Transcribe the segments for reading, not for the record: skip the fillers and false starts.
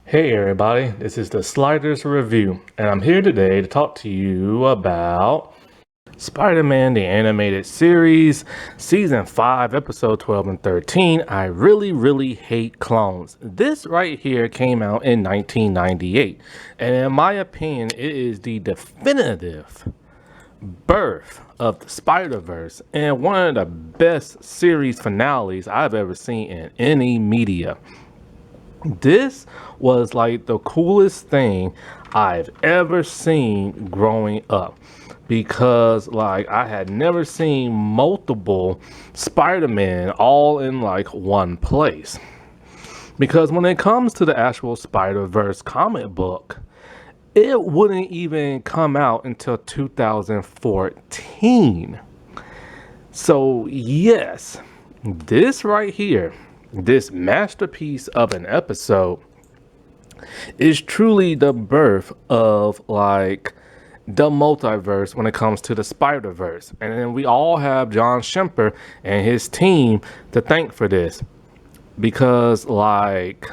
Hey everybody, this is the Sliders Review, and I'm here today to talk to you about Spider-Man the Animated Series, Season 5, Episode 12 and 13, I Really Hate Clones. This right here came out in 1998, and in my opinion, it is the definitive birth of the Spider-Verse and one of the best series finales I've ever seen in any media. This was like the coolest thing I've ever seen growing up because like I had never seen multiple Spider-Man all in like one place. Because when it comes to the actual Spider-Verse comic book, it wouldn't even come out until 2014. So yes, this right here, this masterpiece of an episode is truly the birth of like the multiverse when it comes to the Spider-Verse. And then we all have John Schemper and his team to thank for this. Because like,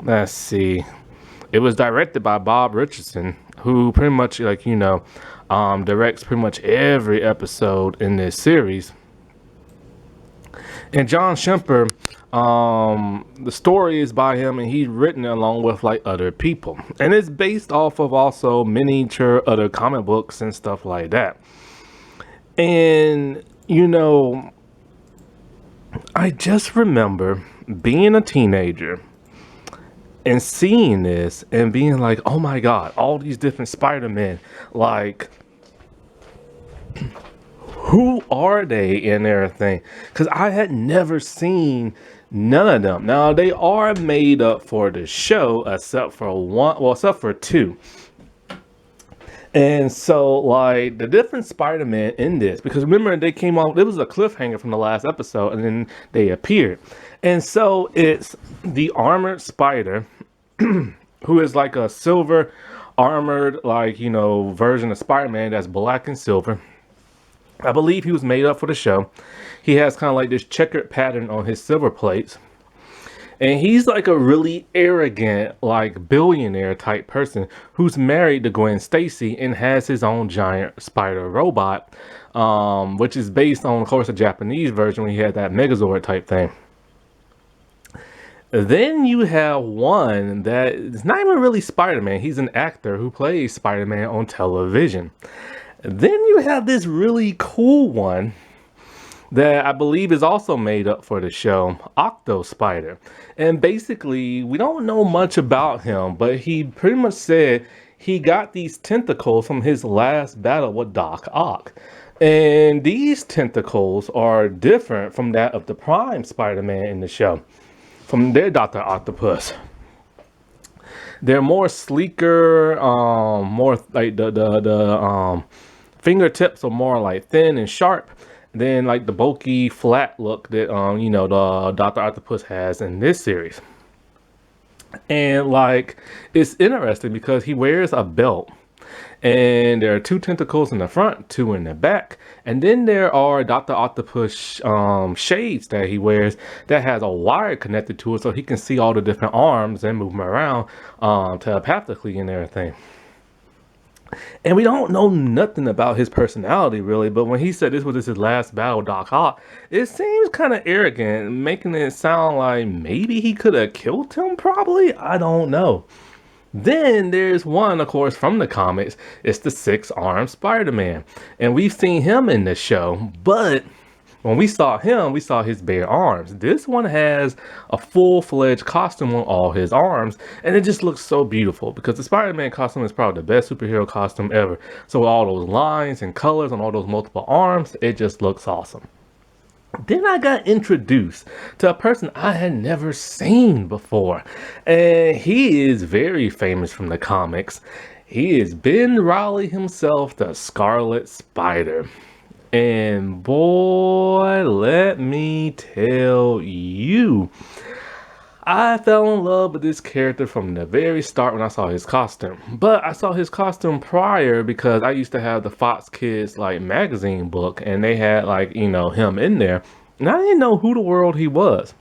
let's see, it was directed by Bob Richardson, who pretty much directs pretty much every episode in this series. And John Schemper, the story is by him, and he's written it along with like other people, and it's based off of also miniature other comic books and stuff like that. And I just remember being a teenager and seeing this and being like, oh my god, all these different Spider-Men, like who are they and everything, because I had never seen none of them. Now they are made up for the show except for one, well, except for two. And so like the different Spider-Man in this, because remember they came out, it was a cliffhanger from the last episode and then they appeared. And so it's the armored spider who is like a silver armored version of Spider-Man that's black and silver. I believe he was made up for the show. He has kind of like this checkered pattern on his silver plates. And he's like a really arrogant, like billionaire type person who's married to Gwen Stacy and has his own giant spider robot, which is based on, of course, a Japanese version when he had that Megazord type thing. Then you have one that is not even really Spider-Man. He's an actor who plays Spider-Man on television. Then you have this really cool one that I believe is also made up for the show, Octo Spider. And basically, we don't know much about him, but he pretty much said he got these tentacles from his last battle with Doc Ock. And these tentacles are different from that of the Prime Spider-Man in the show, from their Dr. Octopus. They're more sleeker, more like the fingertips are more like thin and sharp than like the bulky flat look that the Dr. Octopus has in this series. And like it's interesting because he wears a belt and there are two tentacles in the front, two in the back, and then there are Dr. Octopus shades that he wears that has a wire connected to it so he can see all the different arms and move them around telepathically and everything. And we don't know nothing about his personality really, but when he said this was his last battle, Doc Ock, it seems kind of arrogant, making it sound like maybe he could have killed him, probably? I don't know. Then there's one, of course, from the comics. It's the six-armed Spider-Man. And we've seen him in the show, but when we saw him, we saw his bare arms. This one has a full-fledged costume on all his arms, and it just looks so beautiful because the Spider-Man costume is probably the best superhero costume ever. So with all those lines and colors on all those multiple arms, it just looks awesome. Then I got introduced to a person I had never seen before, and he is very famous from the comics. He is Ben Reilly himself, the Scarlet Spider. And boy, let me tell you, I fell in love with this character from the very start when I saw his costume. But I saw his costume prior because I used to have the Fox Kids like magazine book and they had him in there. And I didn't know who the world he was.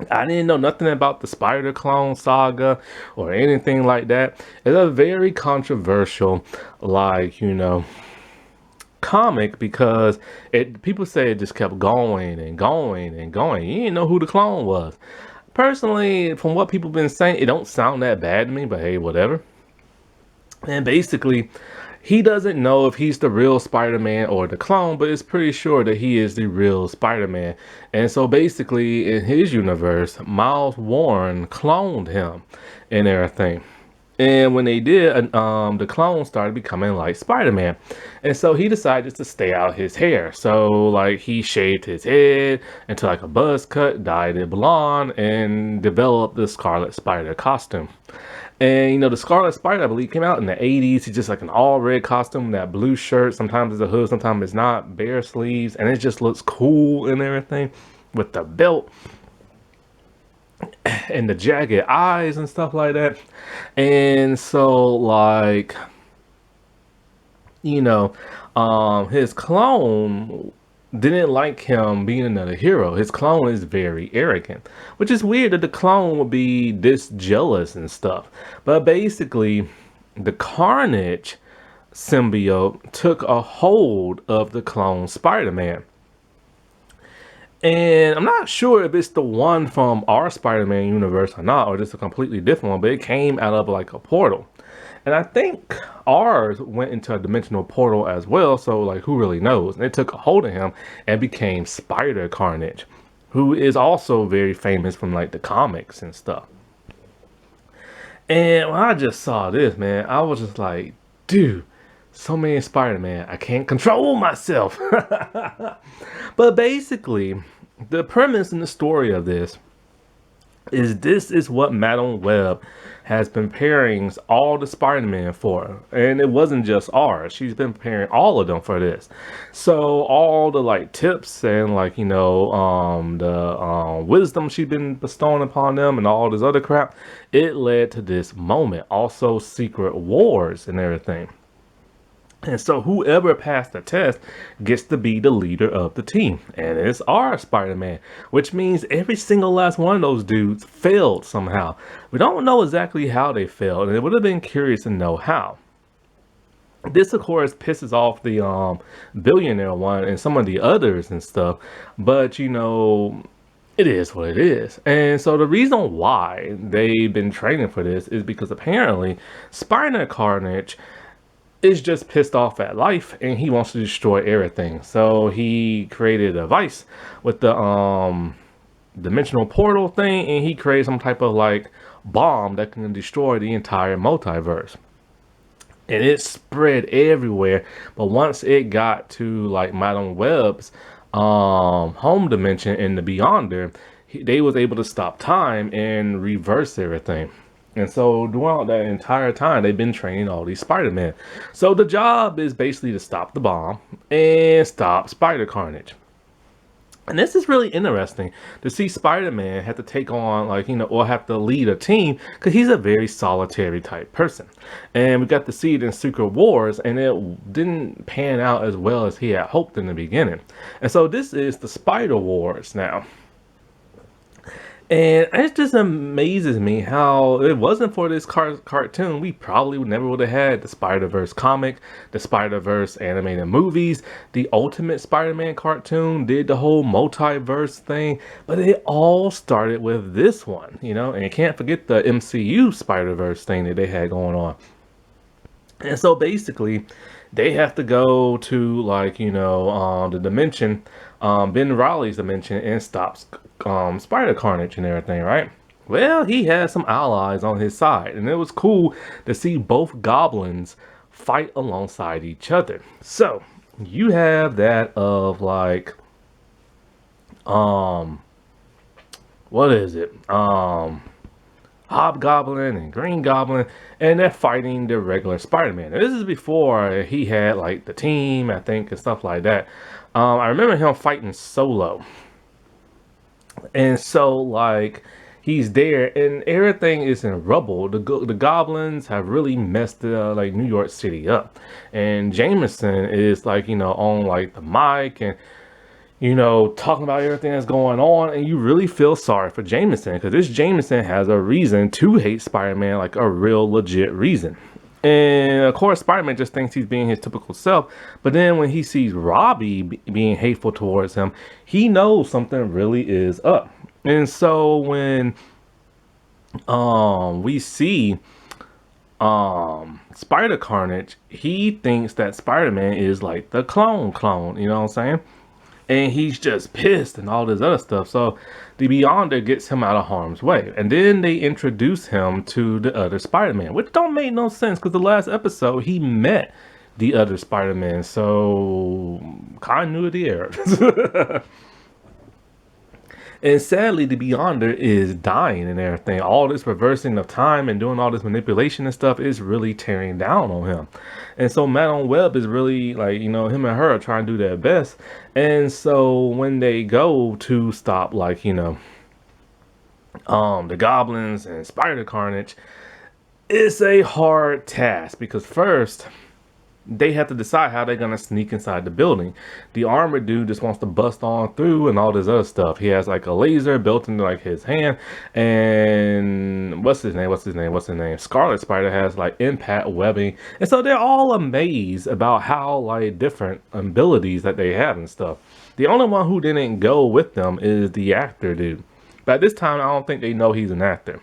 I didn't know nothing about the Spider Clone saga or anything like that. It's a very controversial, like, comic because it people say it just kept going and going and going. You didn't know who the clone was. Personally, from what people been saying, it don't sound that bad to me, but hey, whatever. And basically, he doesn't know if he's the real Spider-Man or the clone, but it's pretty sure that he is the real Spider-Man. And so basically, in his universe, Miles Warren cloned him and everything. And when they did, the clone started becoming like Spider-Man. And so he decided to stay out his hair. So like he shaved his head into like a buzz cut, dyed it blonde, and developed the Scarlet Spider costume. And the Scarlet Spider, I believe, came out in the 80s. He's just like an all red costume, that blue shirt. Sometimes it's a hood, sometimes it's not, bare sleeves, and it just looks cool and everything with the belt and the jagged eyes and stuff like that. And so, like, his clone didn't like him being another hero. His clone is very arrogant, which is weird that the clone would be this jealous and stuff. But basically, the Carnage symbiote took a hold of the clone Spider-Man. And I'm not sure if it's the one from our Spider-Man universe or not, or just a completely different one, but it came out of like a portal. And I think ours went into a dimensional portal as well, so like who really knows? And it took a hold of him and became Spider Carnage, who is also very famous from like the comics and stuff. And when I just saw this, man, I was just like, dude, so many Spider-Man, I can't control myself. But basically, the premise and the story of this is what Madame Web has been pairing all the Spider-Man for. And it wasn't just ours. She's been pairing all of them for this. So all the like tips and like, the wisdom she's been bestowing upon them and all this other crap, it led to this moment. Also secret wars and everything. And so whoever passed the test gets to be the leader of the team. And it's our Spider-Man, which means every single last one of those dudes failed somehow. We don't know exactly how they failed, and it would have been curious to know how. This, of course, pisses off the billionaire one and some of the others and stuff. But, it is what it is. And so the reason why they've been training for this is because apparently Spider Carnage is just pissed off at life and he wants to destroy everything. So he created a device with the dimensional portal thing, and he created some type of like bomb that can destroy the entire multiverse. And it spread everywhere. But once it got to like Madame Web's home dimension in the Beyonder, they was able to stop time and reverse everything. And so throughout that entire time, they've been training all these Spider-Man. So the job is basically to stop the bomb and stop Spider Carnage. And this is really interesting to see Spider-Man have to take on, like, or have to lead a team, because he's a very solitary type person. And we got to see it in Secret Wars, and it didn't pan out as well as he had hoped in the beginning. And so this is the Spider Wars now. And it just amazes me how it wasn't for this cartoon, we probably never would have had the Spider-Verse comic, the Spider-Verse animated movies, the Ultimate Spider-Man cartoon, did the whole multiverse thing, but it all started with this one, and you can't forget the MCU Spider-Verse thing that they had going on. And so basically, they have to go to like, the dimension, Ben Riley's dimension, and stop Spider Carnage and everything, right? Well, he had some allies on his side, and it was cool to see both goblins fight alongside each other. So you have that of like, what is it? Hobgoblin and Green Goblin, and they're fighting the regular Spider-Man. This is before he had like the team, I think, and stuff like that. I remember him fighting solo. And so like he's there and everything is in rubble. The goblins have really messed like New York City up. And Jameson is like, on like the mic, and talking about everything that's going on, and you really feel sorry for Jameson because this Jameson has a reason to hate Spider-Man, like a real legit reason. And of course, Spider-Man just thinks he's being his typical self. But then when he sees Robbie being hateful towards him, he knows something really is up. And so when we see Spider Carnage, he thinks that Spider-Man is like the clone, you know what I'm saying? And he's just pissed and all this other stuff. So the Beyonder gets him out of harm's way, and then they introduce him to the other Spider-Man, which don't make no sense because the last episode he met the other Spider-Man. So continuity error. And sadly, the Beyonder is dying and everything. All this reversing of time and doing all this manipulation and stuff is really tearing down on him. And so Madame Web is really like, him and her are trying to do their best. And so when they go to stop, like, the goblins and Spider Carnage, it's a hard task because first, they have to decide how they're gonna sneak inside the building. The armored dude just wants to bust on through and all this other stuff. He has like a laser built into like his hand, and what's his name? Scarlet Spider has like impact webbing, and so they're all amazed about how like different abilities that they have and stuff. The only one who didn't go with them is the actor dude. But at this time, I don't think they know he's an actor.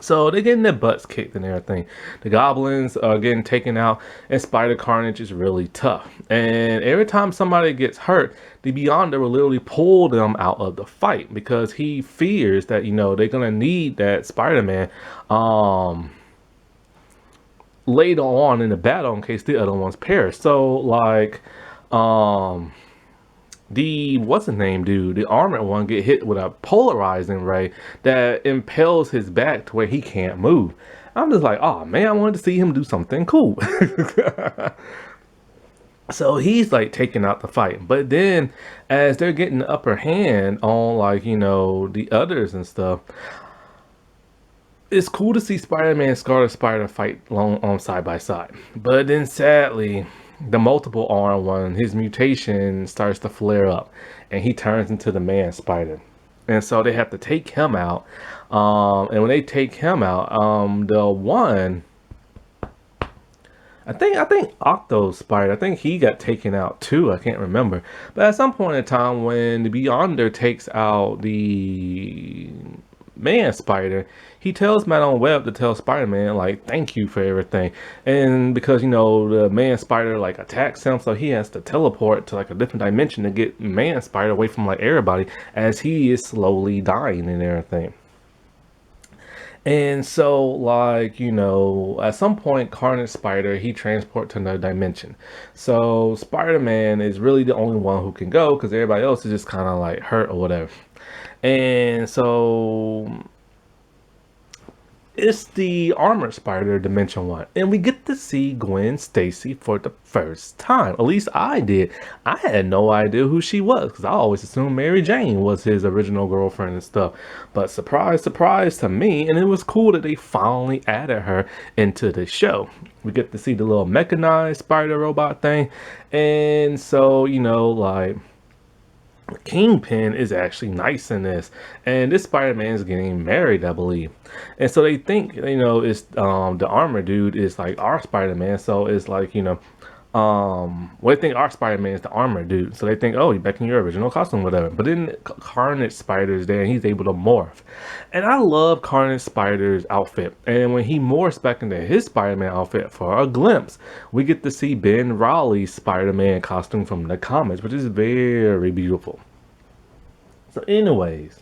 So they're getting their butts kicked and everything. The goblins are getting taken out, and Spider Carnage is really tough. And every time somebody gets hurt, the Beyonder will literally pull them out of the fight because he fears that, they're gonna need that Spider-Man later on in the battle in case the other ones perish. So like the the armored one get hit with a polarizing ray that impels his back to where he can't move. I'm just like, oh man, I wanted to see him do something cool. So he's like taking out the fight, but then as they're getting the upper hand on like the others and stuff, it's cool to see Spider-Man and Scarlet Spider fight on side by side. But then sadly, the multiple arm one, his mutation starts to flare up and he turns into the man spider. And so they have to take him out. And when they take him out, the one, I think Octo Spider, I think he got taken out too. I can't remember. But at some point in time when the Beyonder takes out the man spider, he tells Madame Web to tell Spider-Man like thank you for everything, and because the man spider like attacks him, so he has to teleport to like a different dimension to get man spider away from like everybody as he is slowly dying and everything. And so like at some point Carnage Spider he transports to another dimension, so Spider-Man is really the only one who can go because everybody else is just kind of like hurt or whatever. And so it's the Armored Spider Dimension 1. And we get to see Gwen Stacy for the first time. At least I did. I had no idea who she was because I always assumed Mary Jane was his original girlfriend and stuff. But surprise, surprise to me. And it was cool that they finally added her into the show. We get to see the little mechanized spider robot thing. And so, like, Kingpin is actually nice in this, and this Spider-Man is getting married, I believe. And so they think it's the armor dude is like our Spider-Man, so it's like well, they think our Spider-Man is the armor dude, so they think, oh, you're back in your original costume, whatever. But then Carnage Spider is there and he's able to morph, and I love Carnage Spider's outfit. And when he morphs back into his Spider-Man outfit for a glimpse, we get to see Ben Reilly's Spider-Man costume from the comics, which is very beautiful. So anyways,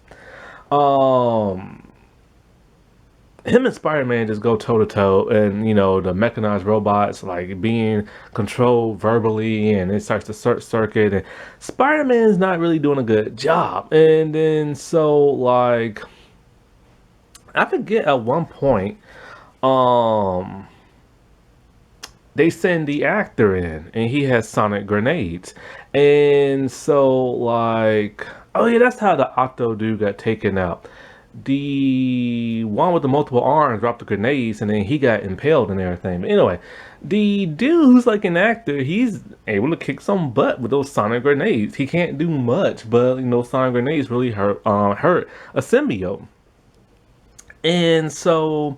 him and Spider-Man just go toe to toe, and the mechanized robots like being controlled verbally, and it starts to circuit, and Spider-Man's not really doing a good job. And then so like I forget at one point they send the actor in and he has sonic grenades, and so like, oh yeah, that's how the Octo dude got taken out. the one with the multiple arms dropped the grenades and then he got impaled and everything. But anyway, the dude who's like an actor, he's able to kick some butt with those sonic grenades. He can't do much, but you know, sonic grenades really hurt a symbiote. And so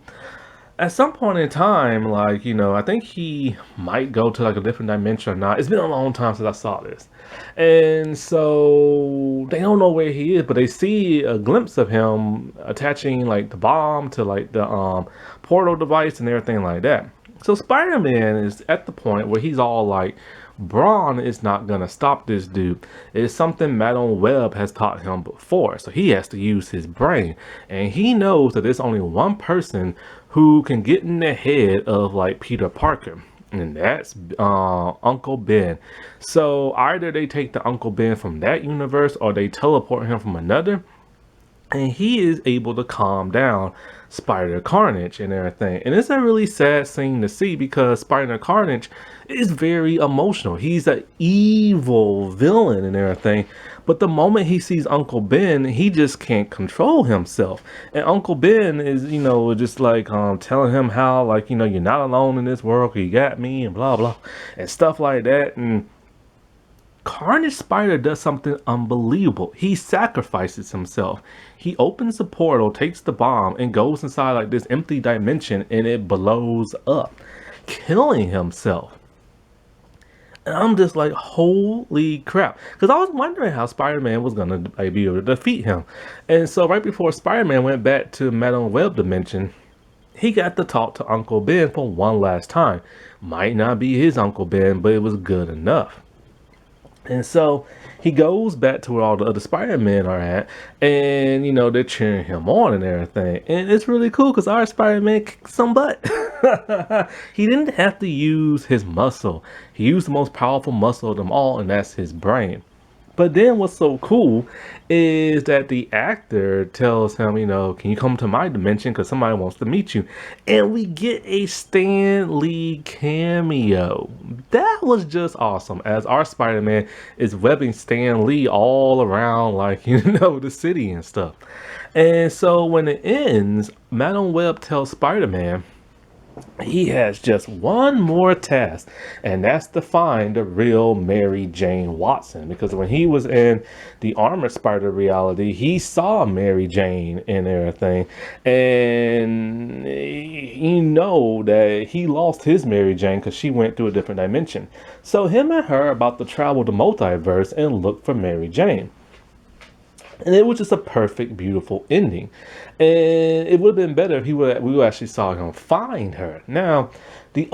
at some point in time, like, you know, I think he might go to like a different dimension or not. It's been a long time since I saw this. And so they don't know where he is, but they see a glimpse of him attaching like the bomb to like the portal device and everything like that. So Spider-Man is at the point where he's all like, Brawn is not gonna stop this dude. It's something Madam Web has taught him before, so he has to use his brain. And he knows that there's only one person who can get in the head of like Peter Parker, and that's Uncle Ben. So either they take the Uncle Ben from that universe or they teleport him from another, and he is able to calm down Spider Carnage and everything. And it's a really sad scene to see because Spider Carnage is very emotional. He's an evil villain and everything. But the moment he sees Uncle Ben, he just can't control himself. And Uncle Ben is, you know, just like telling him how, like, you know, you're not alone in this world, you got me, and blah, blah, and stuff like that. And Carnage Spider does something unbelievable. He sacrifices himself. He opens the portal, takes the bomb, and goes inside like this empty dimension, and it blows up, killing himself. And I'm just like, holy crap. Because I was wondering how Spider-Man was going to be able to defeat him. And so right before Spider-Man went back to Madam Web dimension, he got to talk to Uncle Ben for one last time. Might not be his Uncle Ben, but it was good enough. And so he goes back to where all the other Spider-Men are at, and you know, they're cheering him on and everything. And it's really cool because our Spider-Man kicked some butt. He didn't have to use his muscle. He used the most powerful muscle of them all, and that's his brain. But then what's so cool is that the actor tells him, you know, can you come to my dimension because somebody wants to meet you. And we get a Stan Lee cameo. That was just awesome, as our Spider-Man is webbing Stan Lee all around, like, you know, the city and stuff. And so when it ends, Madam Web tells Spider-Man he has just one more task, and that's to find the real Mary Jane Watson. Because when he was in the Armored Spider reality, he saw Mary Jane and everything, and you know that he lost his Mary Jane because she went through a different dimension. So him and her are about to travel the multiverse and look for Mary Jane. And it was just a perfect, beautiful ending. And it would have been better if we actually saw him find her. Now, the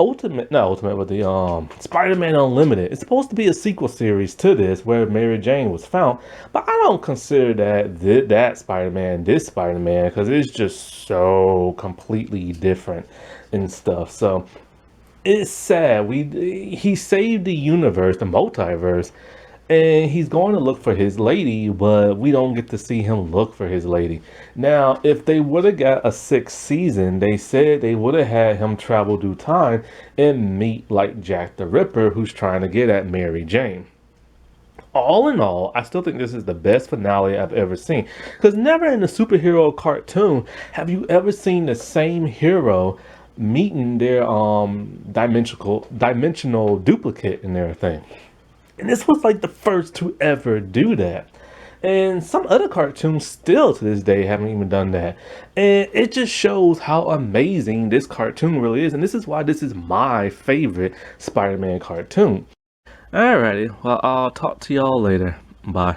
Spider-Man Unlimited. It's supposed to be a sequel series to this where Mary Jane was found. But I don't consider that Spider-Man this Spider-Man because it's just so completely different and stuff. So it's sad. He saved the universe, the multiverse, and he's going to look for his lady, but we don't get to see him look for his lady. Now, if they would have got a sixth season, they said they would have had him travel through time and meet like Jack the Ripper, who's trying to get at Mary Jane. All in all, I still think this is the best finale I've ever seen. Because never in a superhero cartoon have you ever seen the same hero meeting their dimensional duplicate and everything. And this was like the first to ever do that. And some other cartoons still to this day haven't even done that. And it just shows how amazing this cartoon really is. And this is why this is my favorite Spider-Man cartoon. Alrighty, well, I'll talk to y'all later. Bye.